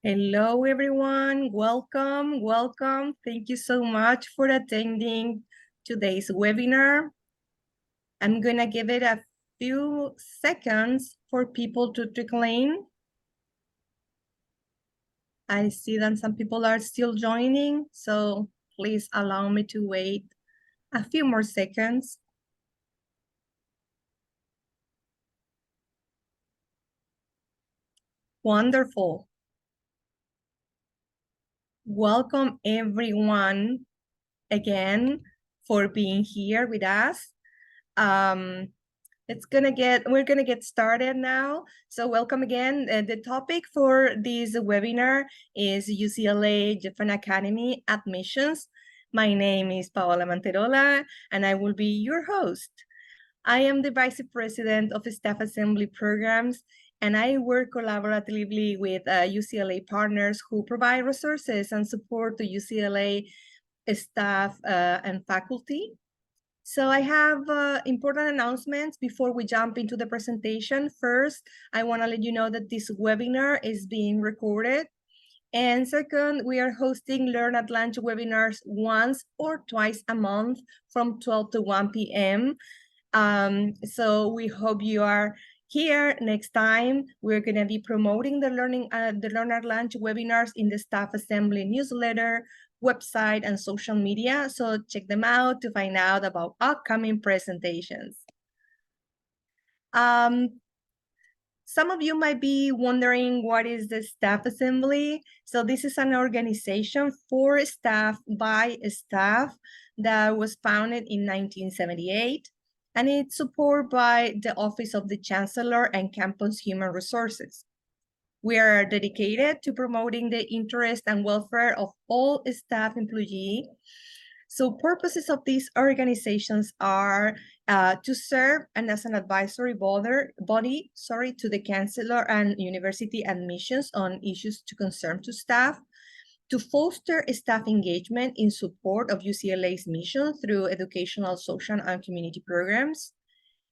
Hello, everyone. Welcome, welcome. Thank you so much for attending today's webinar. I'm going to give it a few seconds for people to trickle in. I see that some people are still joining, so please allow me to wait a few more seconds. Wonderful. Welcome, everyone, again, for being here with us. We're gonna get started now. So welcome again. The topic for this webinar is UCLA Geffen Academy admissions. My name is Paola Manterola, and I will be your host. I am the Vice President of Staff Assembly Programs, and I work collaboratively with UCLA partners who provide resources and support to UCLA staff and faculty. So I have important announcements before we jump into the presentation. First, I want to let you know that this webinar is being recorded. And second, we are hosting Learn at Lunch webinars once or twice a month from 12 to 1 p.m. So we hope you are here next time. We're going to be promoting the Learn at Lunch webinars in the Staff Assembly newsletter, website, and social media. So check them out to find out about upcoming presentations. Some of you might be wondering, what is the Staff Assembly? So this is an organization for staff by staff that was founded in 1978, and it's supported by the Office of the Chancellor and Campus Human Resources. We are dedicated to promoting the interest and welfare of all staff employees. So purposes of these organizations are to serve and as an advisory body to the Chancellor and university admissions on issues to concern to staff, to foster staff engagement in support of UCLA's mission through educational, social, and community programs,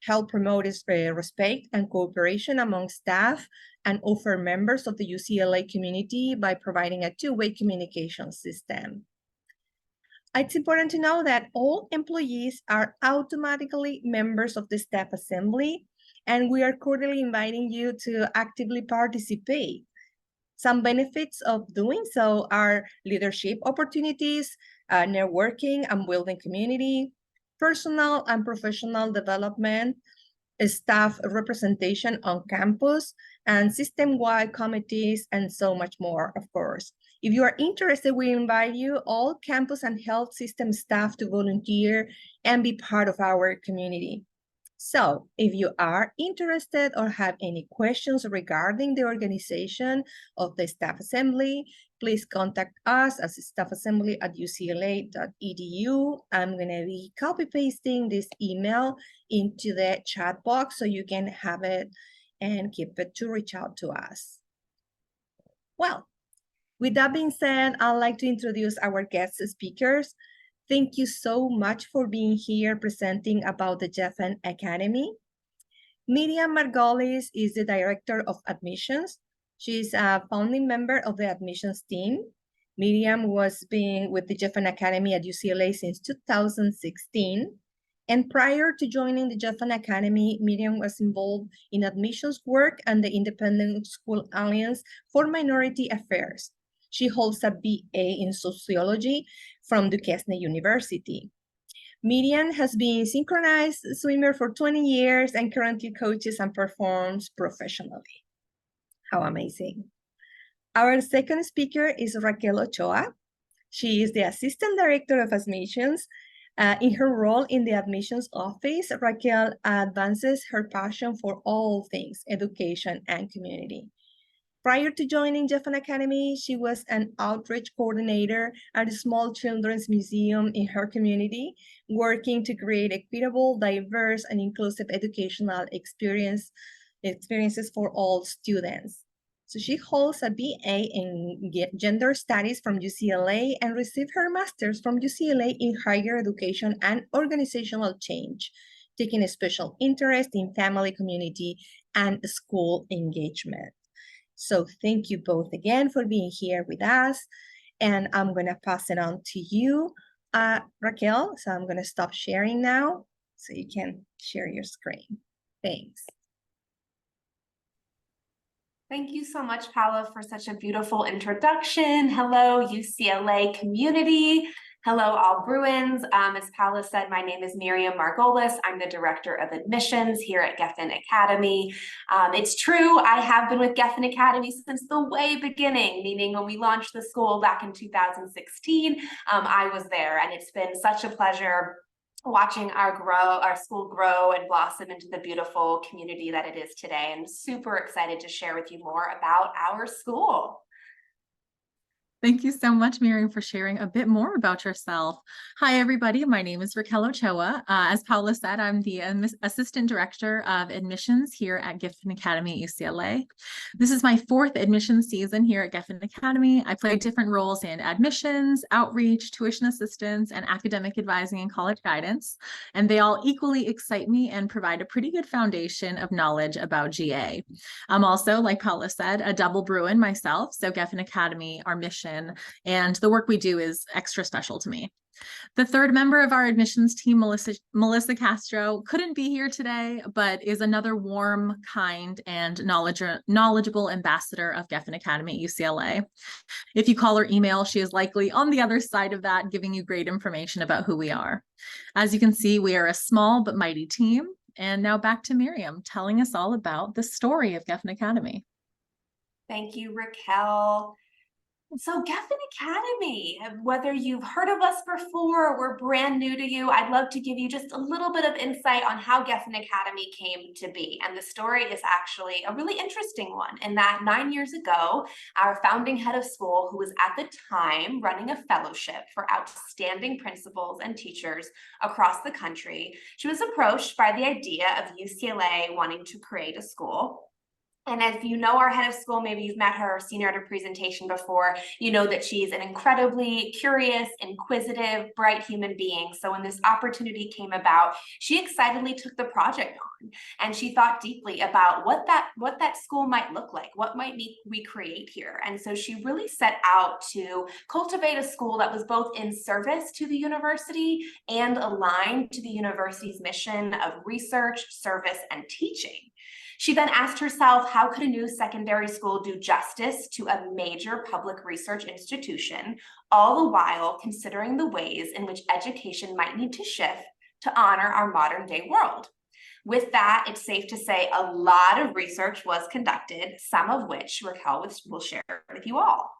help promote respect and cooperation among staff, and offer members of the UCLA community by providing a two-way communication system. It's important to know that all employees are automatically members of the Staff Assembly, and we are cordially inviting you to actively participate. Some benefits of doing so are leadership opportunities, networking and building community, personal and professional development, staff representation on campus, and system-wide committees, and so much more, of course. If you are interested, we invite you, all campus and health system staff, to volunteer and be part of our community. So if you are interested or have any questions regarding the organization of the Staff Assembly, please contact us at staffassembly@ucla.edu. I'm going to be copy pasting this email into the chat box so you can have it and keep it to reach out to us. Well, with that being said, I'd like to introduce our guest speakers. Thank you so much for being here presenting about the Geffen Academy. Miriam Margolis is the Director of Admissions. She's a founding member of the admissions team. Miriam was being with the Geffen Academy at UCLA since 2016. And prior to joining the Geffen Academy, Miriam was involved in admissions work and the Independent School Alliance for Minority Affairs. She holds a BA in Sociology from Duquesne University. Miriam has been synchronized swimmer for 20 years and currently coaches and performs professionally. How amazing. Our second speaker is Raquel Ochoa. She is the Assistant Director of Admissions. In her role in the admissions office, Raquel advances her passion for all things education and community. Prior to joining Geffen Academy, she was an outreach coordinator at a small children's museum in her community, working to create equitable, diverse, and inclusive educational experiences for all students. So she holds a BA in Gender Studies from UCLA and received her master's from UCLA in Higher Education and Organizational Change, taking a special interest in family, community, and school engagement. So thank you both again for being here with us. And I'm going to pass it on to you, Raquel. So I'm going to stop sharing now so you can share your screen. Thanks. Thank you so much, Paula, for such a beautiful introduction. Hello, UCLA community. Hello, all Bruins. As Paula said, my name is Miriam Margolis. I'm the Director of Admissions here at Geffen Academy. It's true, I have been with Geffen Academy since the way beginning, meaning when we launched the school back in 2016, I was there, and it's been such a pleasure watching our school grow and blossom into the beautiful community that it is today. I'm super excited to share with you more about our school. Thank you so much, Miriam, for sharing a bit more about yourself. Hi, everybody. My name is Raquel Ochoa. As Paula said, I'm the Assistant Director of Admissions here at Geffen Academy at UCLA. This is my 4th admissions season here at Geffen Academy. I play different roles in admissions, outreach, tuition assistance, and academic advising and college guidance. And they all equally excite me and provide a pretty good foundation of knowledge about GA. I'm also, like Paula said, a double Bruin myself. So Geffen Academy, our mission, and the work we do is extra special to me. The 3rd member of our admissions team, Melissa Castro, couldn't be here today, but is another warm, kind, and knowledgeable ambassador of Geffen Academy at UCLA. If you call or email, she is likely on the other side of that, giving you great information about who we are. As you can see, we are a small but mighty team. And now back to Miriam, telling us all about the story of Geffen Academy. Thank you, Raquel. So Geffen Academy, whether you've heard of us before or we're brand new to you, I'd love to give you just a little bit of insight on how Geffen Academy came to be. And the story is actually a really interesting one, in that 9 years ago, our founding head of school, who was at the time running a fellowship for outstanding principals and teachers across the country, she was approached by the idea of UCLA wanting to create a school. And if you know our head of school, maybe you've met her or seen her at a presentation before, you know that she's an incredibly curious, inquisitive, bright human being. So when this opportunity came about, she excitedly took the project on, and she thought deeply about what that school might look like, what might we create here. And so she really set out to cultivate a school that was both in service to the university and aligned to the university's mission of research, service, and teaching. She then asked herself, how could a new secondary school do justice to a major public research institution, all the while considering the ways in which education might need to shift to honor our modern day world? With that, it's safe to say a lot of research was conducted, some of which Raquel will share with you all.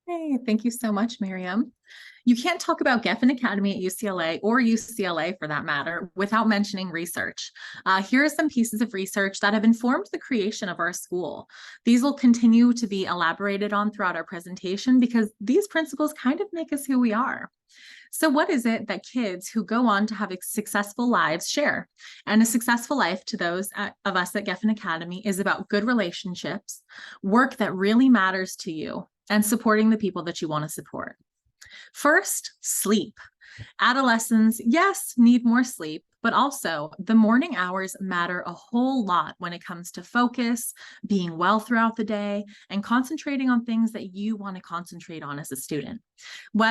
Hey, thank you so much, Miriam. You can't talk about Geffen Academy at UCLA, or UCLA for that matter, without mentioning research. Here are some pieces of research that have informed the creation of our school. These will continue to be elaborated on throughout our presentation because these principles kind of make us who we are. So what is it that kids who go on to have successful lives share? And a successful life to those of us at Geffen Academy is about good relationships, work that really matters to you, and supporting the people that you want to support. First, sleep. Adolescents, yes, need more sleep, but also the morning hours matter a whole lot when it comes to focus, being well throughout the day, and concentrating on things that you want to concentrate on as a student.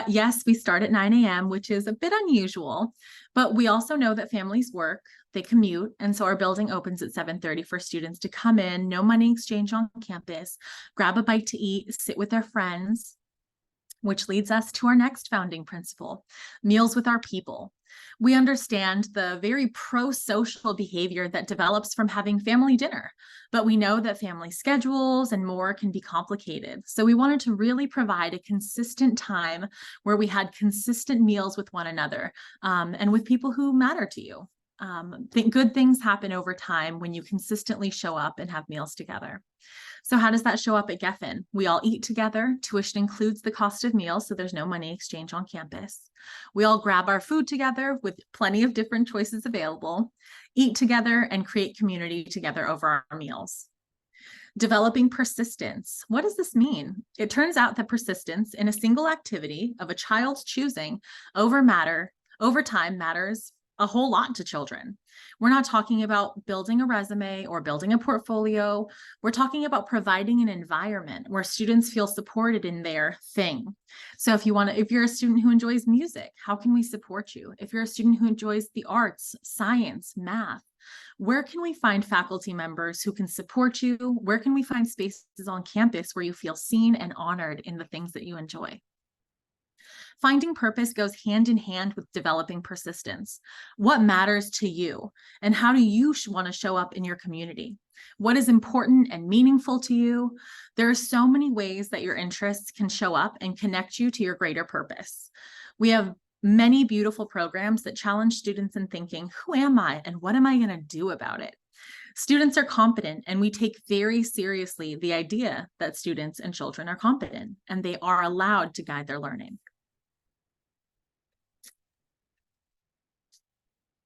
Yes, we start at 9 a.m., which is a bit unusual, but we also know that families work, they commute, and so our building opens at 7:30 for students to come in, no money exchange on campus, grab a bite to eat, sit with their friends, which leads us to our next founding principle, meals with our people. We understand the very pro-social behavior that develops from having family dinner, but we know that family schedules and more can be complicated. So we wanted to really provide a consistent time where we had consistent meals with one another and with people who matter to you. Good things happen over time when you consistently show up and have meals together. So how does that show up at Geffen? We all eat together. Tuition includes the cost of meals, so there's no money exchange on campus. We all grab our food together with plenty of different choices available, eat together, and create community together over our meals. Developing persistence. What does this mean? It turns out that persistence in a single activity of a child's choosing over time matters a whole lot to children. We're not talking about building a resume or building a portfolio. We're talking about providing an environment where students feel supported in their thing. So if you're a student who enjoys music, how can we support you? If you're a student who enjoys the arts, science, math, where can we find faculty members who can support you? Where can we find spaces on campus where you feel seen and honored in the things that you enjoy? Finding purpose goes hand in hand with developing persistence. What matters to you, and how do you want to show up in your community? What is important and meaningful to you? There are so many ways that your interests can show up and connect you to your greater purpose. We have many beautiful programs that challenge students in thinking, who am I and what am I going to do about it? Students are competent, and we take very seriously the idea that students and children are competent, and they are allowed to guide their learning.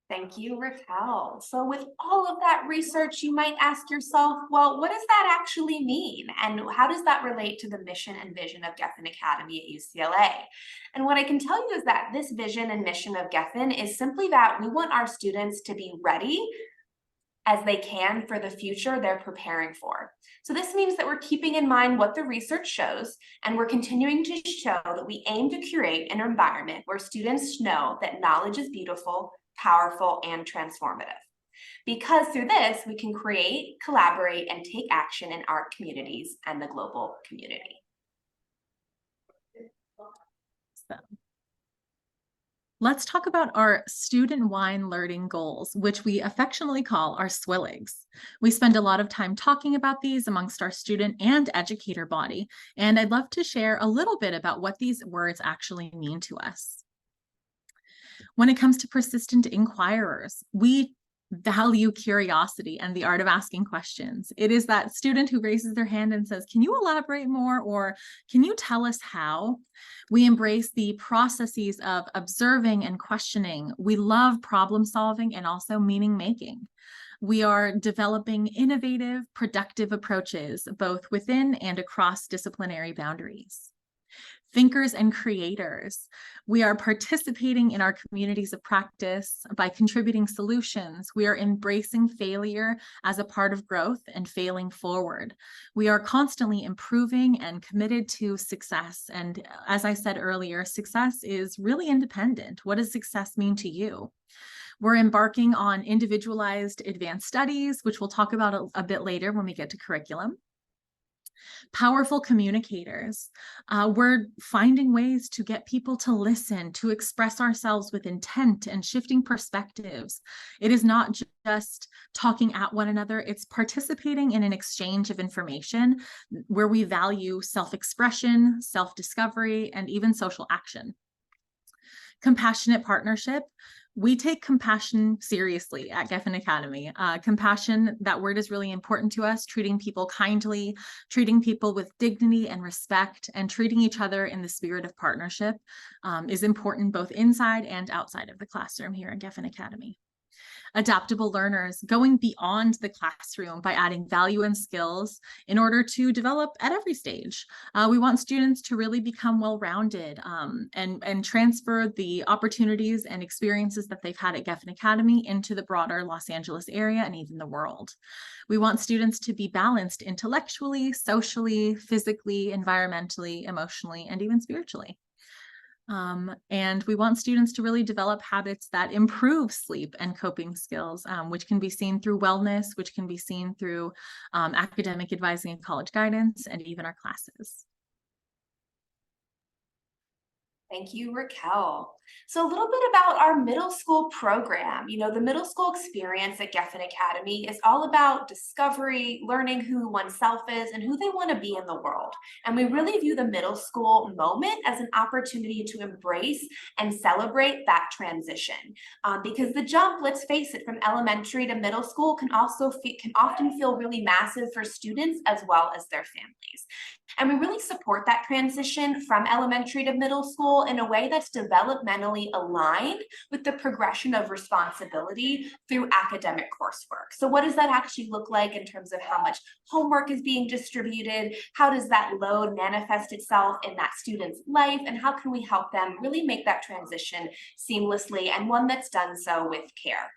Thank you, Raquel. So with all of that research, you might ask yourself, well, what does that actually mean? And how does that relate to the mission and vision of Geffen Academy at UCLA? And what I can tell you is that this vision and mission of Geffen is simply that we want our students to be ready as they can for the future they're preparing for. So this means that we're keeping in mind what the research shows, and we're continuing to show that we aim to create an environment where students know that knowledge is beautiful, powerful, and transformative. Because through this, we can create, collaborate, and take action in our communities and the global community. So, let's talk about our student-wide learning goals, which we affectionately call our SWILIGs. We spend a lot of time talking about these amongst our student and educator body, and I'd love to share a little bit about what these words actually mean to us. When it comes to persistent inquirers, we value curiosity and the art of asking questions. It is that student who raises their hand and says, can you elaborate more, or can you tell us how? We embrace the processes of observing and questioning. We love problem solving and also meaning making. We are developing innovative, productive approaches, both within and across disciplinary boundaries. Thinkers and creators. We are participating in our communities of practice by contributing solutions. We are embracing failure as a part of growth and failing forward. We are constantly improving and committed to success. And as I said earlier, success is really independent. What does success mean to you? We're embarking on individualized advanced studies, which we'll talk about a bit later when we get to curriculum. Powerful communicators. We're finding ways to get people to listen, to express ourselves with intent and shifting perspectives. It is not just talking at one another, it's participating in an exchange of information where we value self-expression, self-discovery, and even social action. Compassionate partnership. We take compassion seriously at Geffen Academy. Compassion, that word is really important to us, treating people kindly, treating people with dignity and respect, and treating each other in the spirit of partnership is important both inside and outside of the classroom here at Geffen Academy. Adaptable learners, going beyond the classroom by adding value and skills in order to develop at every stage. We want students to really become well-rounded and transfer the opportunities and experiences that they've had at Geffen Academy into the broader Los Angeles area and even the world. We want students to be balanced intellectually, socially, physically, environmentally, emotionally, and even spiritually. And we want students to really develop habits that improve sleep and coping skills, which can be seen through wellness, which can be seen through academic advising and college guidance, and even our classes. Thank you, Raquel. So a little bit about our middle school program. You know, the middle school experience at Geffen Academy is all about discovery, learning who oneself is and who they want to be in the world. And we really view the middle school moment as an opportunity to embrace and celebrate that transition. Because the jump, let's face it, from elementary to middle school can often feel really massive for students as well as their families. And we really support that transition from elementary to middle school school in a way that's developmentally aligned with the progression of responsibility through academic coursework. So what does that actually look like in terms of how much homework is being distributed? How does that load manifest itself in that student's life? And how can we help them really make that transition seamlessly, and one that's done so with care?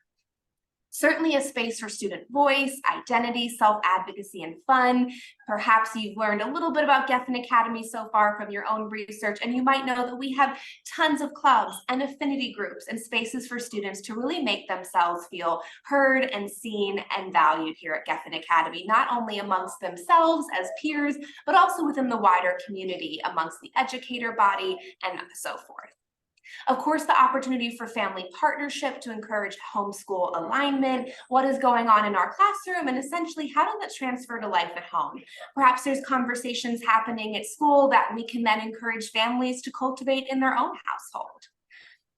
Certainly a space for student voice, identity, self-advocacy, and fun. Perhaps you've learned a little bit about Geffen Academy so far from your own research, and you might know that we have tons of clubs and affinity groups and spaces for students to really make themselves feel heard and seen and valued here at Geffen Academy, not only amongst themselves as peers, but also within the wider community, amongst the educator body, and so forth. Of course, the opportunity for family partnership to encourage homeschool alignment, what is going on in our classroom, and essentially how does that transfer to life at home? Perhaps there's conversations happening at school that we can then encourage families to cultivate in their own household.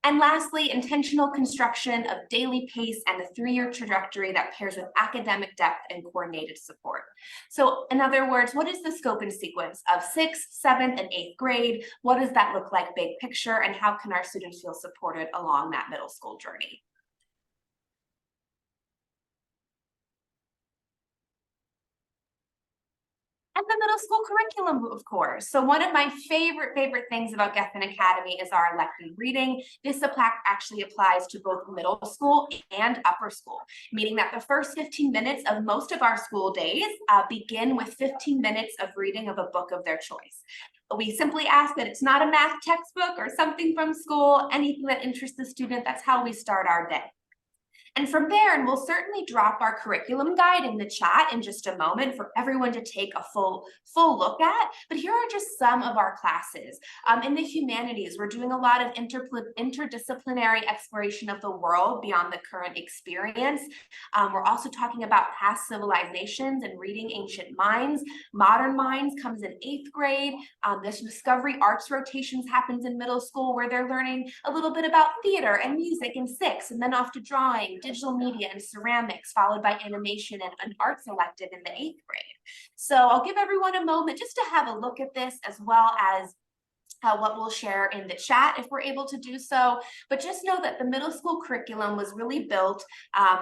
And lastly, intentional construction of daily pace and a 3-year trajectory that pairs with academic depth and coordinated support. So in other words, what is the scope and sequence of 6th, 7th, and 8th grade? What does that look like big picture? And how can our students feel supported along that middle school journey? And the middle school curriculum, of course. So one of my favorite things about Geffen Academy is our elective reading. This actually applies to both middle school and upper school, meaning that the first 15 minutes of most of our school days begin with 15 minutes of reading of a book of their choice. We simply ask that it's not a math textbook or something from school, anything that interests the student. That's how we start our day. And from there, and we'll certainly drop our curriculum guide in the chat in just a moment for everyone to take a full look at. But here are just some of our classes. In the humanities, we're doing a lot of interdisciplinary exploration of the world beyond the current experience. We're also talking about past civilizations and reading ancient minds. Modern minds comes in 8th grade. This discovery arts rotations happens in middle school, where they're learning a little bit about theater and music in 6th, and then off to drawing, digital media, and ceramics, followed by animation and an arts elective in the 8th grade. So I'll give everyone a moment just to have a look at this, as well as what we'll share in the chat if we're able to do so. But just know that the middle school curriculum was really built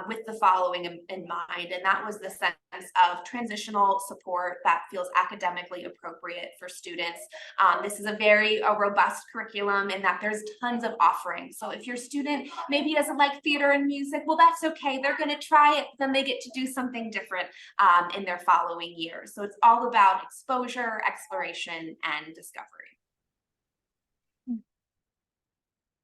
with the following in mind, and that was the sense of transitional support that feels academically appropriate for students. This is a very robust curriculum in that there's tons of offerings. So if your student maybe doesn't like theater and music, well, that's okay. They're going to try it, then they get to do something different in their following years. So it's all about exposure, exploration, and discovery.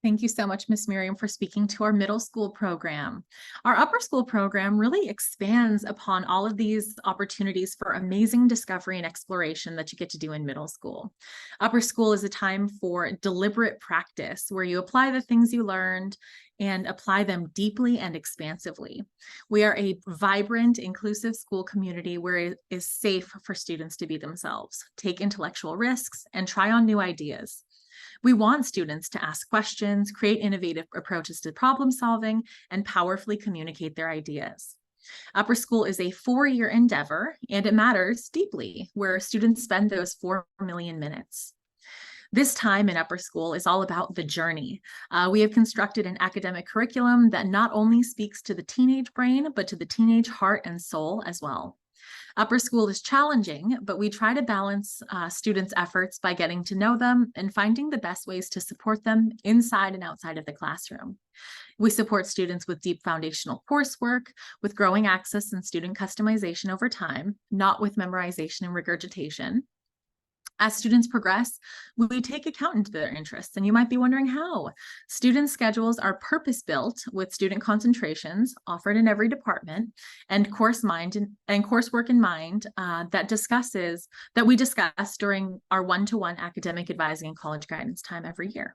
Thank you so much, Ms. Miriam, for speaking to our middle school program. Our upper school program really expands upon all of these opportunities for amazing discovery and exploration that you get to do in middle school. Upper school is a time for deliberate practice, where you apply the things you learned and apply them deeply and expansively. We are a vibrant, inclusive school community where it is safe for students to be themselves, take intellectual risks, and try on new ideas. We want students to ask questions, create innovative approaches to problem solving, and powerfully communicate their ideas. Upper school is a 4-year endeavor, and it matters deeply, where students spend those 4 million minutes. This time in upper school is all about the journey. We have constructed an academic curriculum that not only speaks to the teenage brain, but to the teenage heart and soul as well. Upper school is challenging, but we try to balance students' efforts by getting to know them and finding the best ways to support them inside and outside of the classroom. We support students with deep foundational coursework, with growing access and student customization over time, not with memorization and regurgitation. As students progress, we take account into their interests, and you might be wondering how. Student schedules are purpose-built with student concentrations offered in every department, and coursework in mind that we discuss during our one-to-one academic advising and college guidance time every year.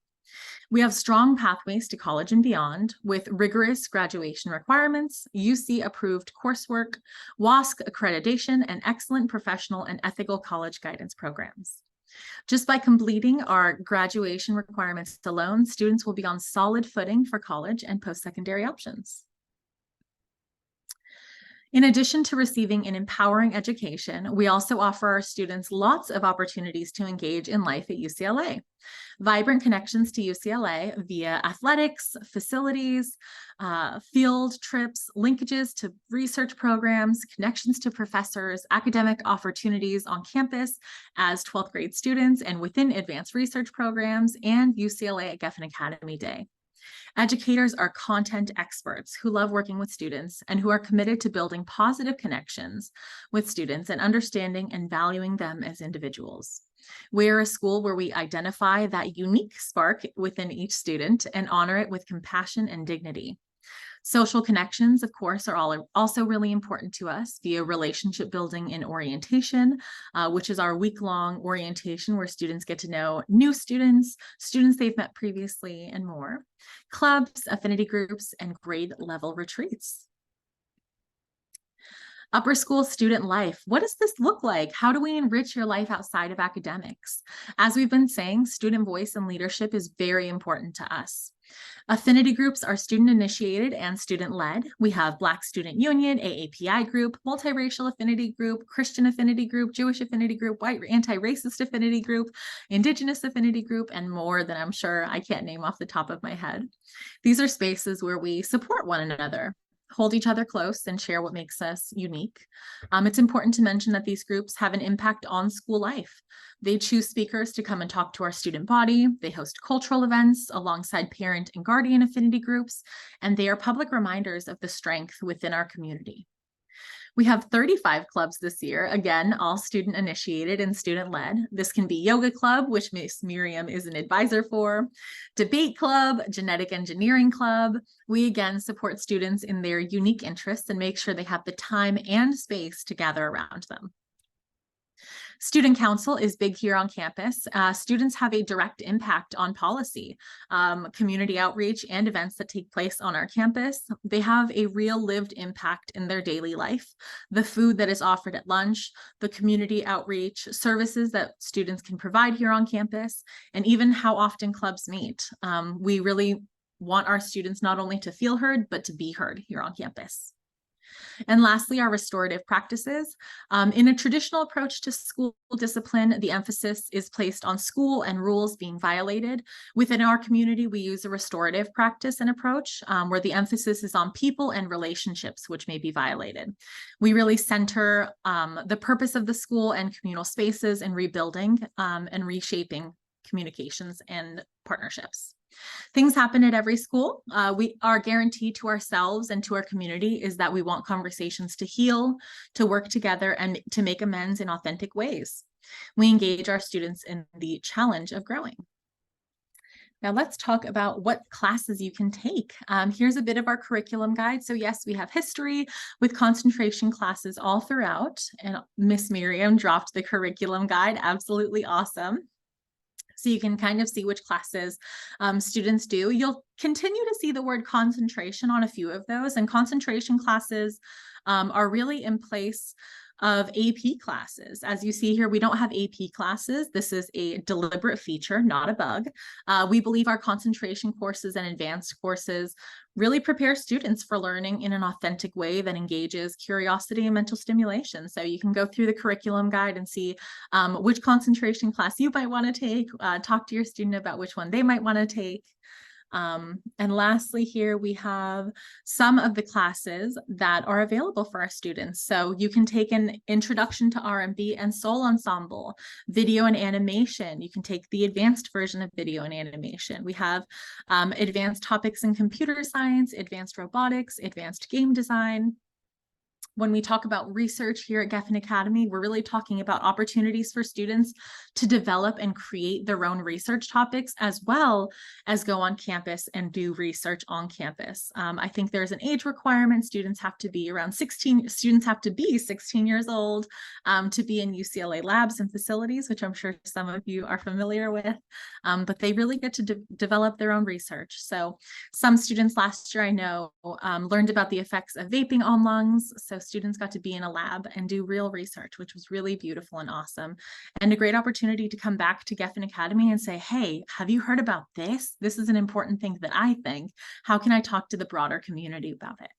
We have strong pathways to college and beyond, with rigorous graduation requirements, UC-approved coursework, WASC accreditation, and excellent professional and ethical college guidance programs. Just by completing our graduation requirements alone, students will be on solid footing for college and post-secondary options. In addition to receiving an empowering education, we also offer our students lots of opportunities to engage in life at UCLA. Vibrant connections to UCLA via athletics, facilities, field trips, linkages to research programs, connections to professors, academic opportunities on campus as 12th grade students and within advanced research programs, and UCLA at Geffen Academy Day. Educators are content experts who love working with students and who are committed to building positive connections with students and understanding and valuing them as individuals. We're a school where we identify that unique spark within each student and honor it with compassion and dignity. Social connections, of course, are also really important to us via relationship building and orientation, which is our week-long orientation where students get to know new students, students they've met previously, and more. Clubs, affinity groups, and grade level retreats. Upper school student life. What does this look like? How do we enrich your life outside of academics? As we've been saying, student voice and leadership is very important to us. Affinity groups are student initiated and student led. We have Black Student Union, AAPI group, multiracial affinity group, Christian affinity group, Jewish affinity group, white anti-racist affinity group, Indigenous affinity group, and more that I'm sure I can't name off the top of my head. These are spaces where we support one another, hold each other close, and share what makes us unique. It's important to mention that these groups have an impact on school life. They choose speakers to come and talk to our student body. They host cultural events alongside parent and guardian affinity groups, and they are public reminders of the strength within our community. We have 35 clubs this year, again, all student initiated and student led. This can be yoga club, which Miss Miriam is an advisor for, debate club, genetic engineering club. We again support students in their unique interests and make sure they have the time and space to gather around them. Student council is big here on campus. Students have a direct impact on policy, community outreach, and events that take place on our campus. They have a real lived impact in their daily life. The food that is offered at lunch, the community outreach, services that students can provide here on campus, and even how often clubs meet. We really want our students not only to feel heard, but to be heard here on campus. And lastly, our restorative practices. In a traditional approach to school discipline, the emphasis is placed on school and rules being violated. Within our community, we use a restorative practice and approach where the emphasis is on people and relationships which may be violated. We really center the purpose of the school and communal spaces in rebuilding and reshaping communications and partnerships. Things happen at every school. Our guarantee to ourselves and to our community is that we want conversations to heal, to work together, and to make amends in authentic ways. We engage our students in the challenge of growing. Now let's talk about what classes you can take. Here's a bit of our curriculum guide. So yes, we have history with concentration classes all throughout, and Miss Miriam dropped the curriculum guide. Absolutely awesome. So you can kind of see which classes students do. You'll continue to see the word concentration on a few of those, and concentration classes are really in place of AP classes. As you see here, we don't have AP classes. This is a deliberate feature, not a bug. We believe our concentration courses and advanced courses really prepare students for learning in an authentic way that engages curiosity and mental stimulation. So you can go through the curriculum guide and see which concentration class you might want to take, talk to your student about which one they might want to take. And lastly, here we have some of the classes that are available for our students. So you can take an introduction to R&B and soul ensemble, video and animation. You can take the advanced version of video and animation. We have advanced topics in computer science, advanced robotics, advanced game design. When we talk about research here at Geffen Academy, we're really talking about opportunities for students to develop and create their own research topics, as well as go on campus and do research on campus. I think there's an age requirement. Students have to be around 16, students have to be 16 years old to be in UCLA labs and facilities, which I'm sure some of you are familiar with, but they really get to develop their own research. So some students last year I know learned about the effects of vaping on lungs. So students got to be in a lab and do real research, which was really beautiful and awesome, and a great opportunity to come back to Geffen Academy and say, hey, have you heard about this? This is an important thing that I think. How can I talk to the broader community about it?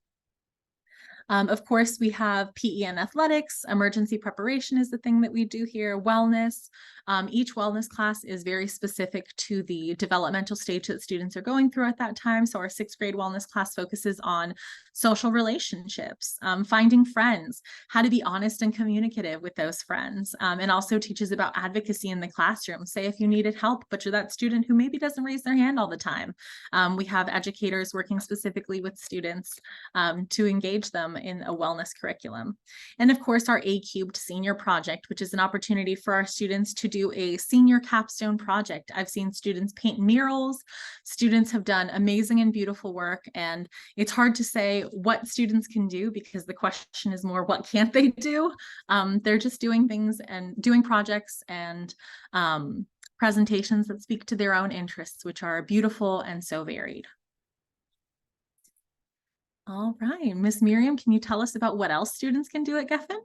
Of course, we have PE and athletics. Emergency preparation is the thing that we do here. Wellness. Each wellness class is very specific to the developmental stage that students are going through at that time. So our 6th grade wellness class focuses on social relationships, finding friends, how to be honest and communicative with those friends, and also teaches about advocacy in the classroom. Say if you needed help, but you're that student who maybe doesn't raise their hand all the time. We have educators working specifically with students to engage them in a wellness curriculum. And of course, our A Cubed Senior Project, which is an opportunity for our students to do a senior capstone project. I've seen students paint murals. Students have done amazing and beautiful work. And it's hard to say what students can do because the question is more, what can't they do? They're just doing things and doing projects and presentations that speak to their own interests, which are beautiful and so varied. All right, Miss Miriam, can you tell us about what else students can do at Geffen?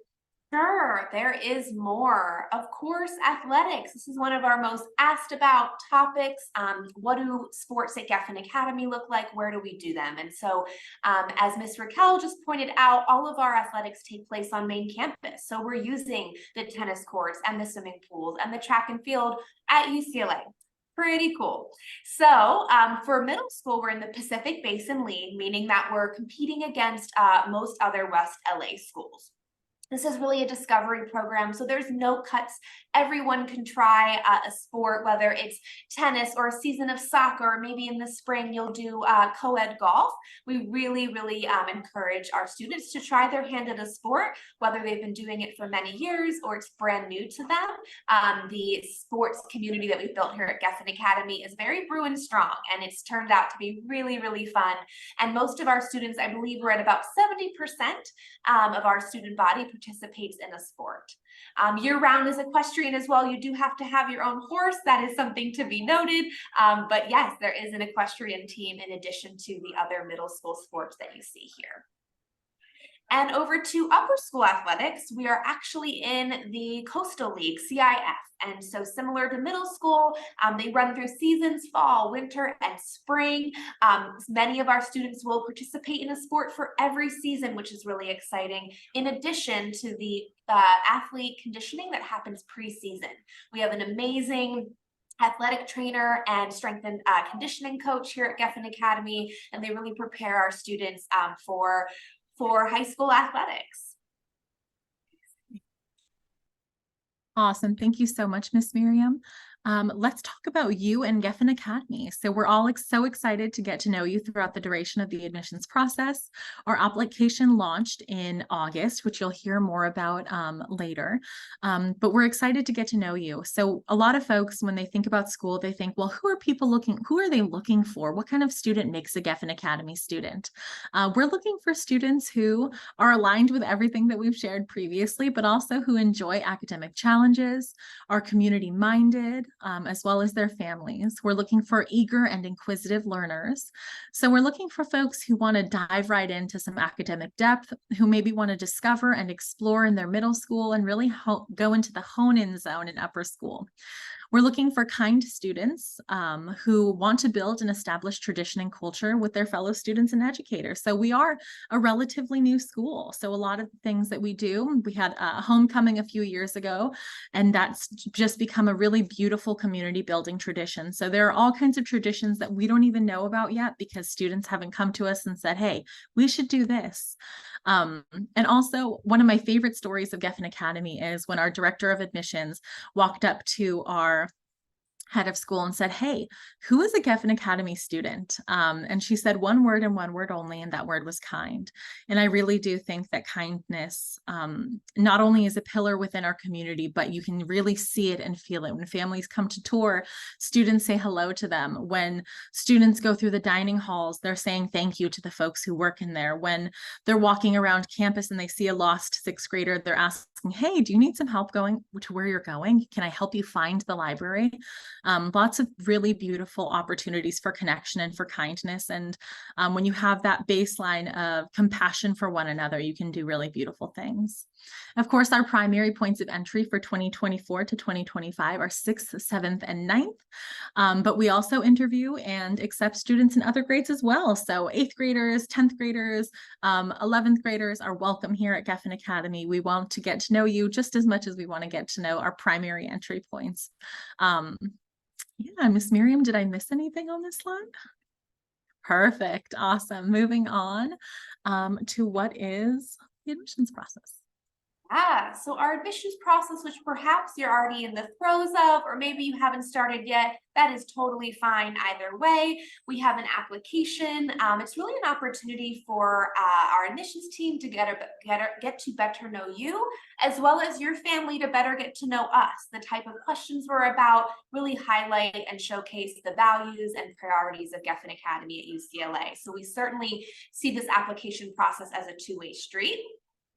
Sure, there is more. Of course, athletics. This is one of our most asked about topics. What do sports at Geffen Academy look like? Where do we do them? And so, as Miss Raquel just pointed out, all of our athletics take place on main campus. So we're using the tennis courts and the swimming pools and the track and field at UCLA. Pretty cool. So for middle school, we're in the Pacific Basin League, meaning that we're competing against most other West LA schools. This is really a discovery program, so there's no cuts. Everyone can try a sport, whether it's tennis or a season of soccer, or maybe in the spring you'll do co-ed golf. We really encourage our students to try their hand at a sport, whether they've been doing it for many years or it's brand new to them. The sports community that we've built here at Geffen Academy is very Bruin strong, and it's turned out to be really fun. And most of our students, I believe we're at about 70% of our student body participates in a sport. Year-round is equestrian as well. You do have to have your own horse. That is something to be noted. But yes, there is an equestrian team in addition to the other middle school sports that you see here. And over to upper school athletics, we are actually in the Coastal League, CIF. And so similar to middle school, they run through seasons, fall, winter, and spring. Many of our students will participate in a sport for every season, which is really exciting, in addition to the athlete conditioning that happens pre-season. We have an amazing athletic trainer and strength and conditioning coach here at Geffen Academy, and they really prepare our students for high school athletics. Awesome. Thank you so much, Miss Miriam. Let's talk about you and Geffen Academy. So we're all so excited to get to know you throughout the duration of the admissions process. Our application launched in August, which you'll hear more about later. But we're excited to get to know you. So a lot of folks, when they think about school, they think, well, who are they looking for? What kind of student makes a Geffen Academy student? We're looking for students who are aligned with everything that we've shared previously, but also who enjoy academic challenges, are community-minded, as well as their families. We're looking for eager and inquisitive learners. So we're looking for folks who want to dive right into some academic depth, who maybe want to discover and explore in their middle school and really go into the hone-in zone in upper school. We're looking for kind students who want to build and establish tradition and culture with their fellow students and educators. So we are a relatively new school. So a lot of the things that we do, we had a homecoming a few years ago, and that's just become a really beautiful community building tradition. So there are all kinds of traditions that we don't even know about yet because students haven't come to us and said, hey, we should do this. And also one of my favorite stories of Geffen Academy is when our director of admissions walked up to our head of school and said, hey, who is a Geffen Academy student? And she said one word and one word only, and that word was kind. And I really do think that kindness not only is a pillar within our community, but you can really see it and feel it. When families come to tour, students say hello to them. When students go through the dining halls, they're saying thank you to the folks who work in there. When they're walking around campus and they see a lost 6th grader, they're asking asking, hey, do you need some help going to where you're going? Can I help you find the library? Lots of really beautiful opportunities for connection and for kindness. And when you have that baseline of compassion for one another, you can do really beautiful things. Of course, our primary points of entry for 2024 to 2025 are 6th, 7th, and 9th. But we also interview and accept students in other grades as well. So 8th graders, 10th graders, 11th graders are welcome here at Geffen Academy. We want to get to know you just as much as we want to get to know our primary entry points. Yeah, Miss Miriam, did I miss anything on this slide? Perfect. Awesome. Moving on to what is the admissions process. Yeah, so our admissions process, which perhaps you're already in the throes of, or maybe you haven't started yet, that is totally fine either way. We have an application. It's really an opportunity for our admissions team to get to better know you, as well as your family to better get to know us. The type of questions we're about really highlight and showcase the values and priorities of Geffen Academy at UCLA. So we certainly see this application process as a two-way street.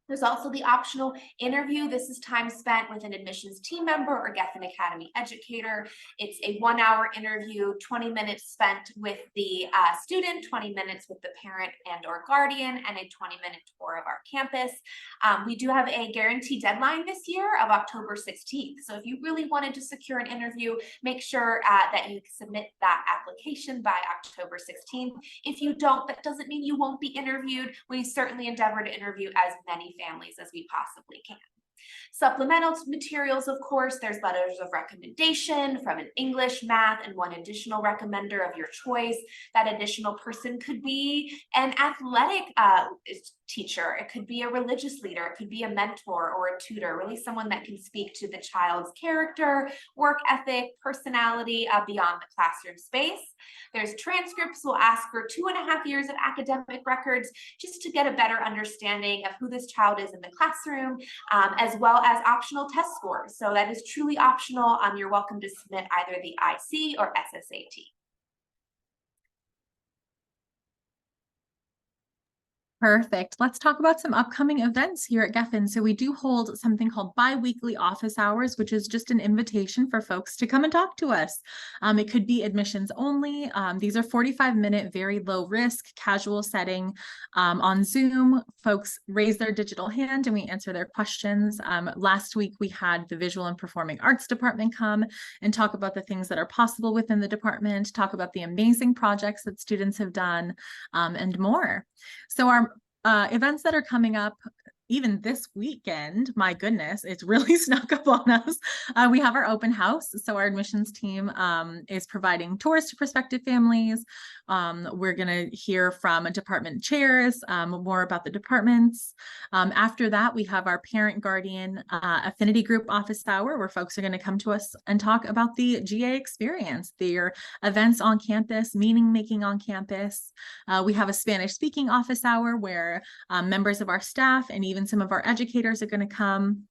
There's also the optional interview. This is time spent with an admissions team member or Geffen Academy educator. It's a 1-hour interview, 20 minutes spent with the student, 20 minutes with the parent and or guardian, and a 20-minute tour of our campus. We do have a guaranteed deadline this year of October 16th. So if you really wanted to secure an interview, make sure that you submit that application by October 16th. If you don't, that doesn't mean you won't be interviewed. We certainly endeavor to interview as many families as we possibly can. Supplemental materials, of course, there's letters of recommendation from an English, math, and one additional recommender of your choice. That additional person could be an athletic teacher. It could be a religious leader. It could be a mentor or a tutor, really someone that can speak to the child's character, work ethic, personality beyond the classroom space. There's transcripts. We'll ask for 2.5 years of academic records just to get a better understanding of who this child is in the classroom, as well as optional test scores. So that is truly optional. You're welcome to submit either the IC or SSAT. Perfect. Let's talk about some upcoming events here at Geffen. So we do hold something called bi-weekly office hours, which is just an invitation for folks to come and talk to us. It could be admissions only. These are 45-minute, very low risk, casual setting on Zoom. Folks raise their digital hand and we answer their questions. Last week, we had the Visual and Performing Arts department come and talk about the things that are possible within the department, talk about the amazing projects that students have done, and more. So our events that are coming up even this weekend, my goodness, it's really snuck up on us. We have our open house. So our admissions team is providing tours to prospective families. We're going to hear from department chairs, more about the departments. After that, we have our parent guardian affinity group office hour where folks are going to come to us and talk about the GA experience, their events on campus, meaning making on campus. We have a Spanish speaking office hour where members of our staff and even some of our educators are going to come.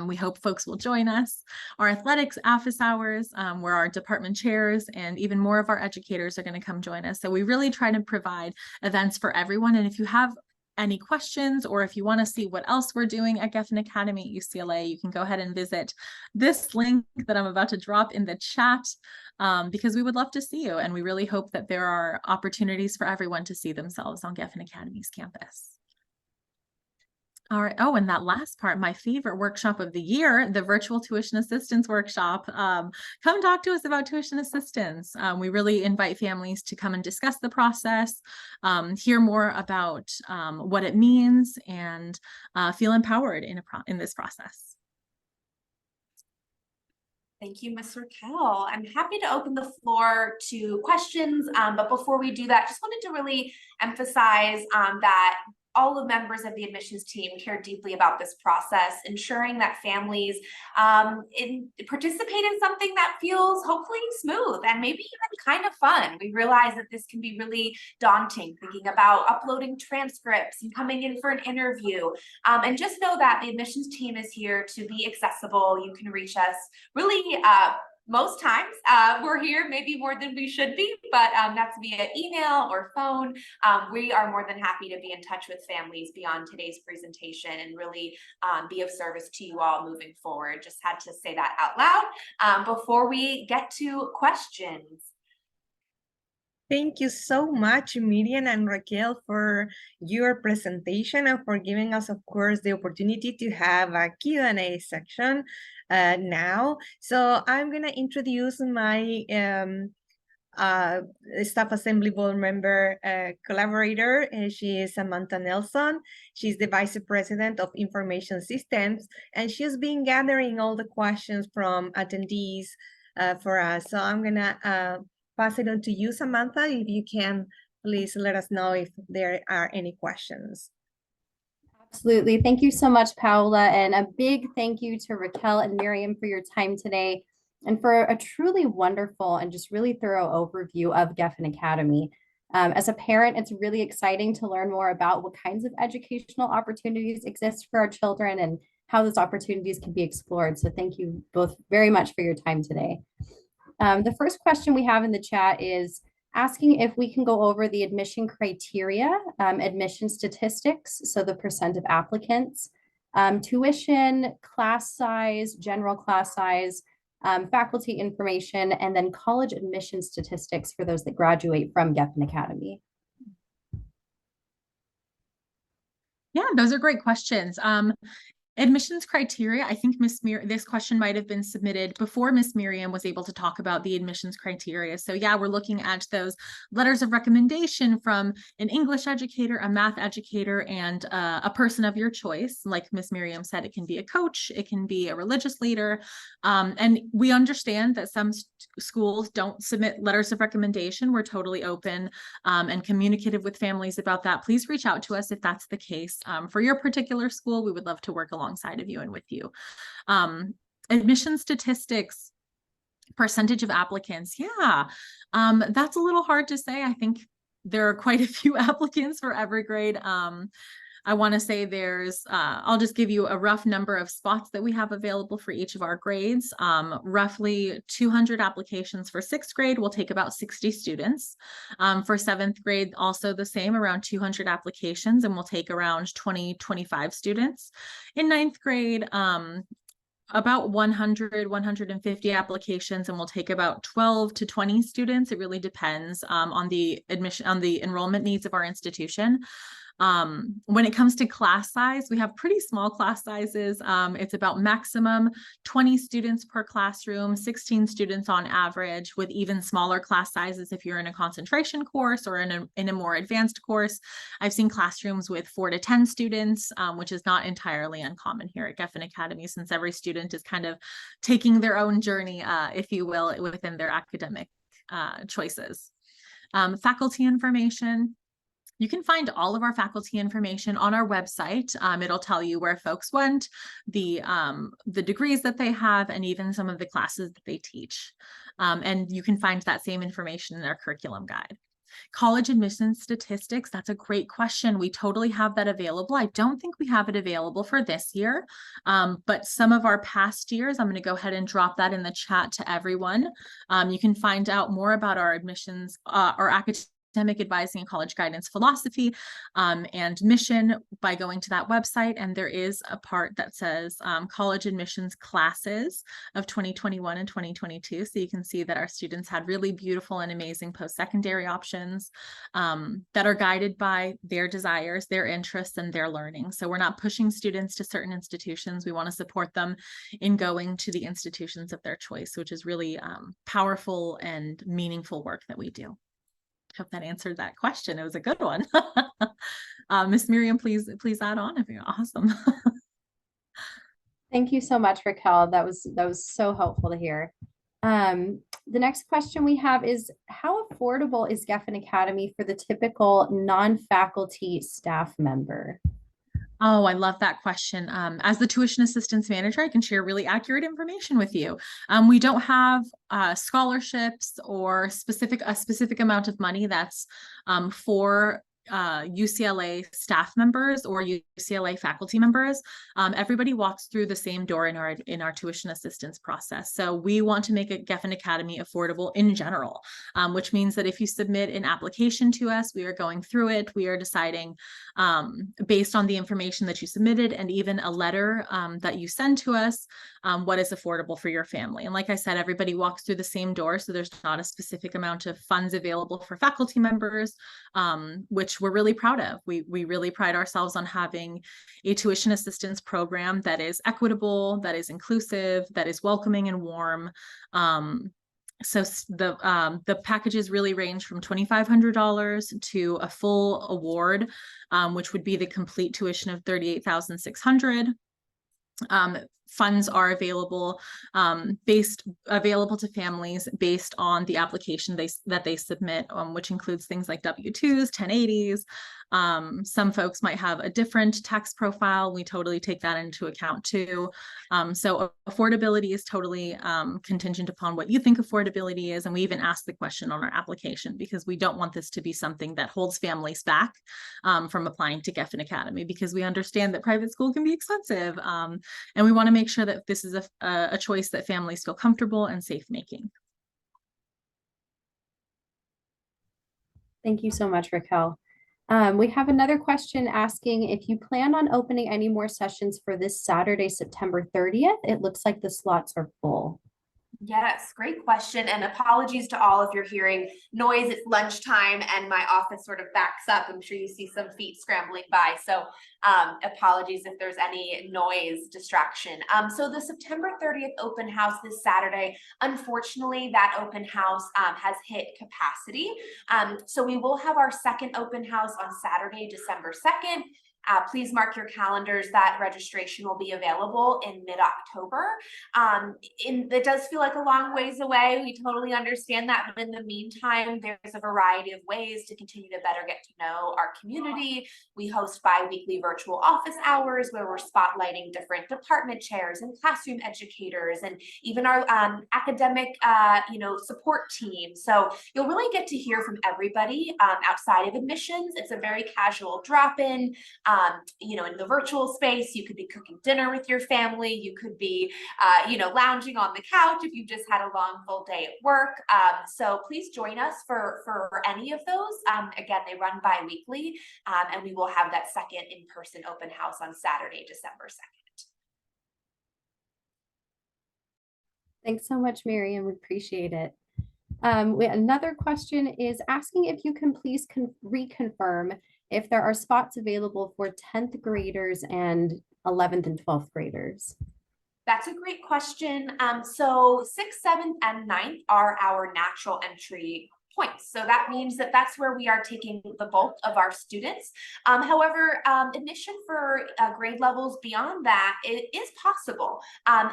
We hope folks will join us. Our athletics office hours, where our department chairs and even more of our educators are going to come join us. So we really try to provide events for everyone. And if you have any questions, or if you want to see what else we're doing at Geffen Academy at UCLA, you can go ahead and visit this link that I'm about to drop in the chat, because we would love to see you. And we really hope that there are opportunities for everyone to see themselves on Geffen Academy's campus. All right. Oh, and that last part, my favorite workshop of the year, the virtual tuition assistance workshop. Come talk to us about tuition assistance. We really invite families to come and discuss the process, hear more about what it means, and feel empowered in this process. Thank you, Ms. Raquel. I'm happy to open the floor to questions, but before we do that, just wanted to really emphasize that all the members of the admissions team care deeply about this process, ensuring that families participate in something that feels hopefully smooth and maybe even kind of fun. We realize that this can be really daunting, thinking about uploading transcripts and coming in for an interview. And just know that the admissions team is here to be accessible. You can reach us really most times. We're here maybe more than we should be, but that's via email or phone. We are more than happy to be in touch with families beyond today's presentation and really be of service to you all moving forward. Just had to say that out loud before we get to questions. Thank you so much, Miriam and Raquel, for your presentation and for giving us, of course, the opportunity to have a Q&A section now. So I'm going to introduce my Staff Assembly Board member collaborator. She is Samantha Nelson. She's the Vice President of Information Systems, and she's been gathering all the questions from attendees for us. So I'm going to pass it on to you, Samantha. If you can, please let us know if there are any questions. Absolutely. Thank you so much, Paola. And a big thank you to Raquel and Miriam for your time today and for a truly wonderful and just really thorough overview of Geffen Academy. As a parent, it's really exciting to learn more about what kinds of educational opportunities exist for our children and how those opportunities can be explored. So thank you both very much for your time today. The first question we have in the chat is asking if we can go over the admission criteria, admission statistics, so the percent of applicants, tuition, class size, general class size, faculty information, and then college admission statistics for those that graduate from Geffen Academy. Yeah, those are great questions. Admissions criteria, I think this question might have been submitted before Miss Miriam was able to talk about the admissions criteria. So yeah, we're looking at those letters of recommendation from an English educator, a math educator, and a person of your choice. Like Miss Miriam said, it can be a coach, it can be a religious leader. And we understand that some schools don't submit letters of recommendation. We're totally open and communicative with families about that. Please reach out to us if that's the case. For your particular school, we would love to work alongside of you and with you. Admission statistics, percentage of applicants. Yeah, that's a little hard to say. I think there are quite a few applicants for every grade. I want to say there's, I'll just give you a rough number of spots that we have available for each of our grades. Roughly 200 applications for 6th grade will take about 60 students. For 7th grade, also the same, around 200 applications, and we'll take around 25 students. In 9th grade, about 150 applications, and we'll take about 12 to 20 students. It really depends on the enrollment needs of our institution. When it comes to class size, we have pretty small class sizes. It's about maximum 20 students per classroom, 16 students on average, with even smaller class sizes if you're in a concentration course or in a more advanced course. I've seen classrooms with 4 to 10 students, which is not entirely uncommon here at Geffen Academy, since every student is kind of taking their own journey, if you will, within their academic choices. Faculty information. You can find all of our faculty information on our website. It'll tell you where folks went, the degrees that they have, and even some of the classes that they teach. And you can find that same information in our curriculum guide. College admission statistics, that's a great question. We totally have that available. I don't think we have it available for this year, but some of our past years, I'm going to go ahead and drop that in the chat to everyone. You can find out more about our admissions, our academic advising and college guidance philosophy and mission by going to that website. And there is a part that says college admissions classes of 2021 and 2022. So you can see that our students had really beautiful and amazing post-secondary options that are guided by their desires, their interests, and their learning. So we're not pushing students to certain institutions. We want to support them in going to the institutions of their choice, which is really powerful and meaningful work that we do. Hope that answered that question. It was a good one. Miss Miriam, please add on if you're awesome. Thank you so much, Raquel. That was so helpful to hear. The next question we have is, how affordable is Geffen Academy for the typical non-faculty staff member? Oh, I love that question. As the tuition assistance manager, I can share really accurate information with you. We don't have scholarships or a specific amount of money that's for UCLA staff members or UCLA faculty members, everybody walks through the same door in our tuition assistance process. So we want to make a Geffen Academy affordable in general, which means that if you submit an application to us, we are going through it. We are deciding based on the information that you submitted and even a letter that you send to us, what is affordable for your family. And like I said, everybody walks through the same door. So there's not a specific amount of funds available for faculty members, which we're really proud of. We really pride ourselves on having a tuition assistance program that is equitable, that is inclusive, that is welcoming and warm. So the packages really range from $2,500 to a full award, which would be the complete tuition of $38,600. Funds are available to families based on the application that they submit, which includes things like W-2s, 1080s. Some folks might have a different tax profile. We totally take that into account too. So affordability is totally contingent upon what you think affordability is. And we even ask the question on our application because we don't want this to be something that holds families back from applying to Geffen Academy, because we understand that private school can be expensive. And we want to make sure that this is a choice that families feel comfortable and safe making. Thank you so much, Raquel. We have another question asking if you plan on opening any more sessions for this Saturday, September 30th. It looks like the slots are full. Yes, great question. And apologies to all if you're hearing noise. It's lunchtime and my office sort of backs up. I'm sure you see some feet scrambling by. So apologies if there's any noise distraction. So the September 30th open house this Saturday, unfortunately, that open house has hit capacity. So we will have our second open house on Saturday, December 2nd. Please mark your calendars that registration will be available in mid-October. It does feel like a long ways away. We totally understand that. But in the meantime, there's a variety of ways to continue to better get to know our community. We host bi-weekly virtual office hours where we're spotlighting different department chairs and classroom educators and even our academic support team. So you'll really get to hear from everybody outside of admissions. It's a very casual drop-in. In the virtual space, you could be cooking dinner with your family. You could be, lounging on the couch if you've just had a long, full day at work. So please join us for any of those. Again, they run bi-weekly, and we will have that second in-person open house on Saturday, December 2nd. Thanks so much, Miriam. We appreciate it. Another question is asking if you can please reconfirm if there are spots available for 10th graders and 11th and 12th graders. That's a great question. So 6th, 7th, and 9th are our natural entry points. So that means that that's where we are taking the bulk of our students. However, admission for grade levels beyond that, it is possible.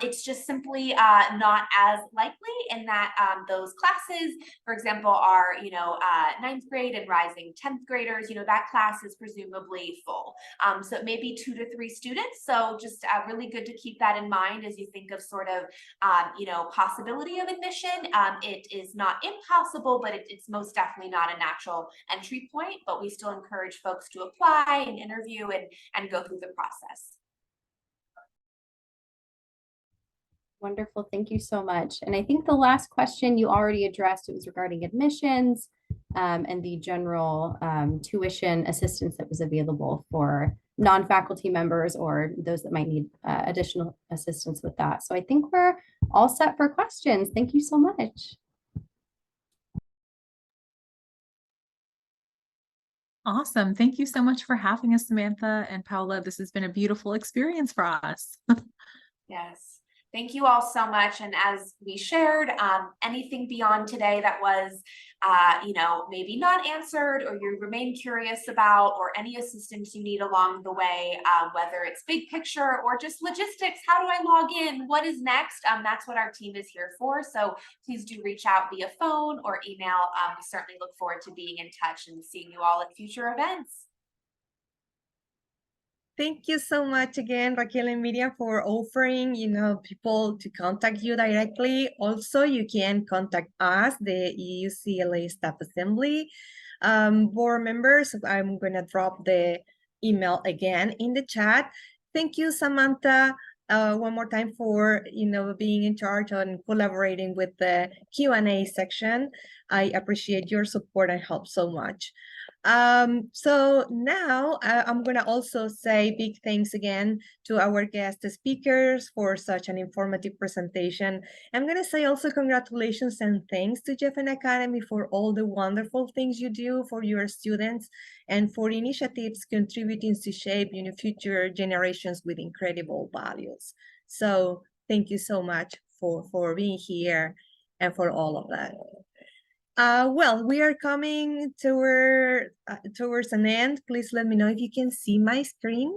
It's just simply not as likely in that those classes, for example, are 9th grade and rising 10th graders, that class is presumably full. So it may be 2 to 3 students. So just really good to keep that in mind as you think of sort of possibility of admission. It is not impossible, but it's most definitely not a natural entry point, but we still encourage folks to apply and interview and go through the process. Wonderful. Thank you so much. And I think the last question you already addressed, it was regarding admissions and the general tuition assistance that was available for non-faculty members or those that might need additional assistance with that. So I think we're all set for questions. Thank you so much. Awesome. Thank you so much for having us, Samantha and Paula. This has been a beautiful experience for us. Yes. Thank you all so much. And as we shared, anything beyond today that was, maybe not answered or you remain curious about, or any assistance you need along the way, whether it's big picture or just logistics, how do I log in? What is next? That's what our team is here for. So please do reach out via phone or email. We certainly look forward to being in touch and seeing you all at future events. Thank you so much again, Raquel and Miriam, for offering, people to contact you directly. Also, you can contact us, the UCLA Staff Assembly board members. I'm gonna drop the email again in the chat. Thank you, Samantha, one more time for, being in charge and collaborating with the Q&A section. I appreciate your support and help so much. So now I'm going to also say big thanks again to our guest speakers for such an informative presentation. I'm going to say also congratulations and thanks to Geffen Academy for all the wonderful things you do for your students and for initiatives contributing to shape future generations with incredible values. So thank you so much for being here and for all of that. Well, we are coming towards an end. Please let me know if you can see my screen.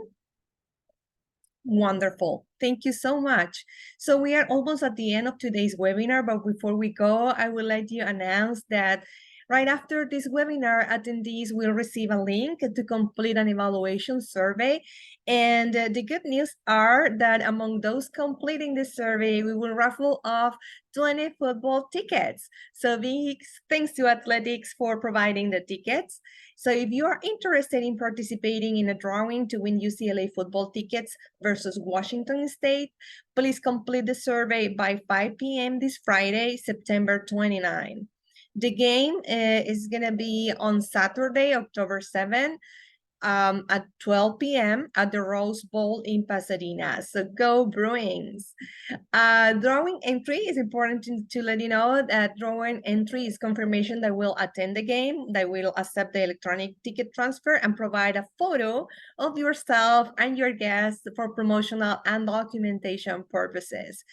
Wonderful. Thank you so much. So we are almost at the end of today's webinar, but before we go, I would like to announce that right after this webinar, attendees will receive a link to complete an evaluation survey. And the good news are that among those completing the survey, we will raffle off 20 football tickets. So big thanks to Athletics for providing the tickets. So if you are interested in participating in a drawing to win UCLA football tickets versus Washington State, please complete the survey by 5 p.m. this Friday, September 29. The game is going to be on Saturday, October 7, at 12 p.m. at the Rose Bowl in Pasadena. So go Bruins. Drawing entry is important to let you know that drawing entry is confirmation that will attend the game, that will accept the electronic ticket transfer and provide a photo of yourself and your guests for promotional and documentation purposes.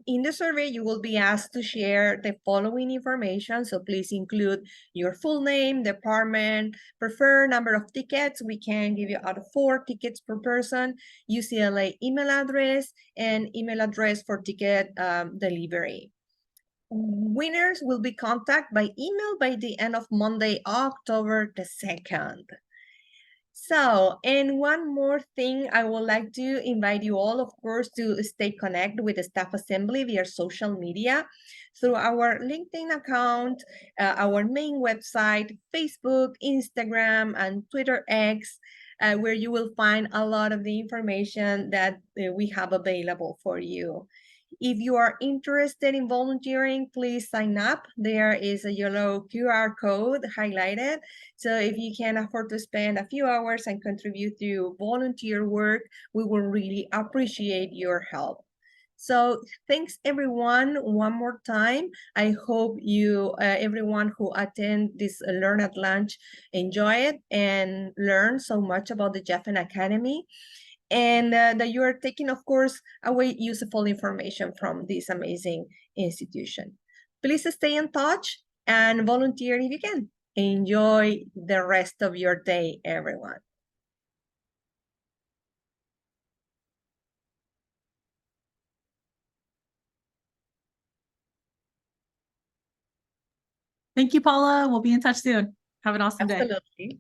In the survey, you will be asked to share the following information. So please include your full name, department, preferred number of tickets. We can give you out of 4 tickets per person, UCLA email address, and email address for ticket delivery. Winners will be contacted by email by the end of Monday, October the 2nd. So, and one more thing, I would like to invite you all, of course, to stay connected with the Staff Assembly via social media through our LinkedIn account, our main website, Facebook, Instagram, and Twitter X, where you will find a lot of the information that we have available for you. If you are interested in volunteering, please sign up. There is a yellow QR code highlighted. So if you can afford to spend a few hours and contribute to volunteer work, we will really appreciate your help. So thanks everyone one more time. I hope you, everyone who attend this Learn at Lunch, enjoy it and learn so much about the Geffen Academy. And that you are taking, of course, away useful information from this amazing institution. Please stay in touch and volunteer if you can. Enjoy the rest of your day, everyone. Thank you, Paula. We'll be in touch soon. Have an awesome day. Absolutely.